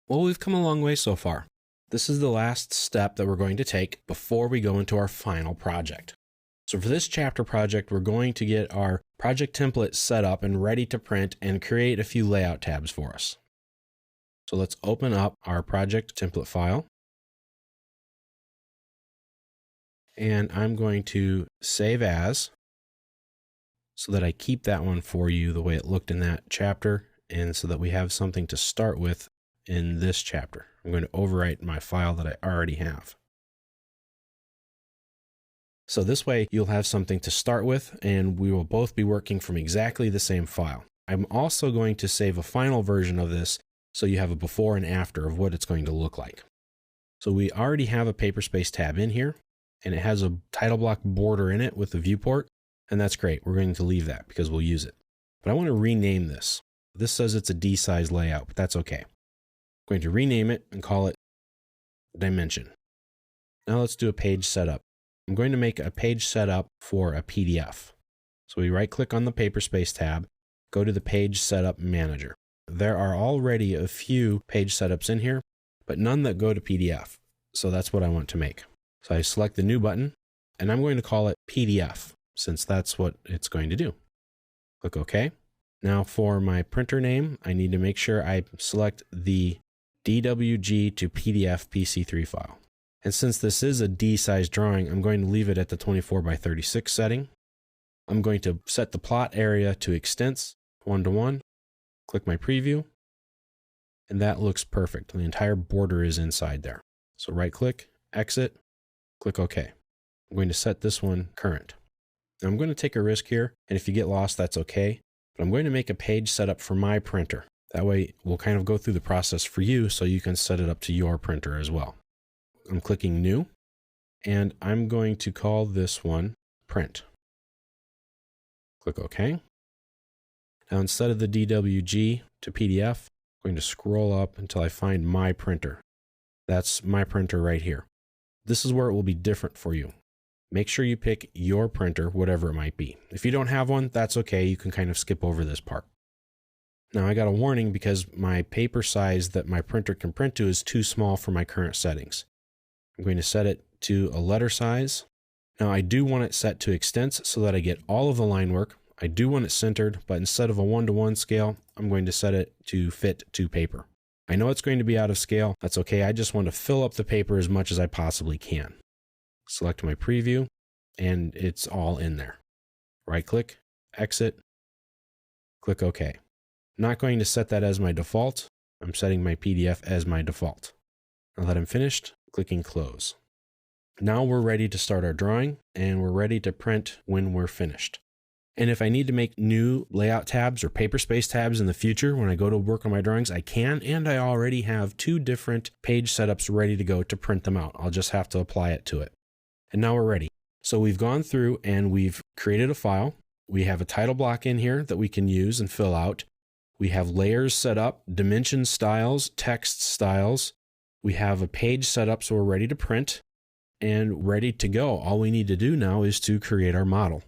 Well, we've come a long way so far. This is the last step that we're going to take before we go into our final project. So for this chapter project, we're going to get our project template set up and ready to print and create a few layout tabs for us. So let's open up our project template file. And I'm going to save as so that I keep that one for you the way it looked in that chapter and so that we have something to start with in this chapter. I'm going to overwrite my file that I already have. So this way you'll have something to start with and we will both be working from exactly the same file. I'm also going to save a final version of this so you have a before and after of what it's going to look like. So we already have a Paperspace tab in here and it has a title block border in it with the viewport, and that's great. We're going to leave that because we'll use it. But I want to rename this. This says it's a D size layout, but that's okay. I'm going to rename it and call it Dimension. Now let's do a page setup. I'm going to make a page setup for a PDF. So we right click on the Paperspace tab, go to the Page Setup Manager. There are already a few page setups in here, but none that go to PDF. So that's what I want to make. So I select the new button and I'm going to call it PDF since that's what it's going to do. Click OK. Now for my printer name, I need to make sure I select the DWG to PDF PC3 file. And since this is a D-size drawing, I'm going to leave it at the 24x36 setting. I'm going to set the plot area to extents 1:1. Click my preview. And that looks perfect. The entire border is inside there. So right click, exit, click OK. I'm going to set this one current. Now I'm going to take a risk here, and if you get lost, that's okay. But I'm going to make a page setup for my printer. That way we'll kind of go through the process for you so you can set it up to your printer as well. I'm clicking New, and I'm going to call this one Print. Click OK. Now instead of the DWG to PDF, I'm going to scroll up until I find my printer. That's my printer right here. This is where it will be different for you. Make sure you pick your printer, whatever it might be. If you don't have one, that's okay. You can kind of skip over this part. Now I got a warning because my paper size that my printer can print to is too small for my current settings. I'm going to set it to a letter size. Now I do want it set to extents so that I get all of the line work. I do want it centered, but instead of a 1:1 scale, I'm going to set it to fit to paper. I know it's going to be out of scale. That's okay. I just want to fill up the paper as much as I possibly can. Select my preview, and it's all in there. Right click, exit, click OK. I'm not going to set that as my default. I'm setting my PDF as my default. Now that I'm finished, clicking close. Now we're ready to start our drawing, and we're ready to print when we're finished. And if I need to make new layout tabs or Paperspace tabs in the future when I go to work on my drawings, I can, and I already have 2 different page setups ready to go to print them out. I'll just have to apply it to it. And now we're ready. So we've gone through and we've created a file. We have a title block in here that we can use and fill out. We have layers set up, dimension styles, text styles. We have a page set up so we're ready to print and ready to go. All we need to do now is to create our model.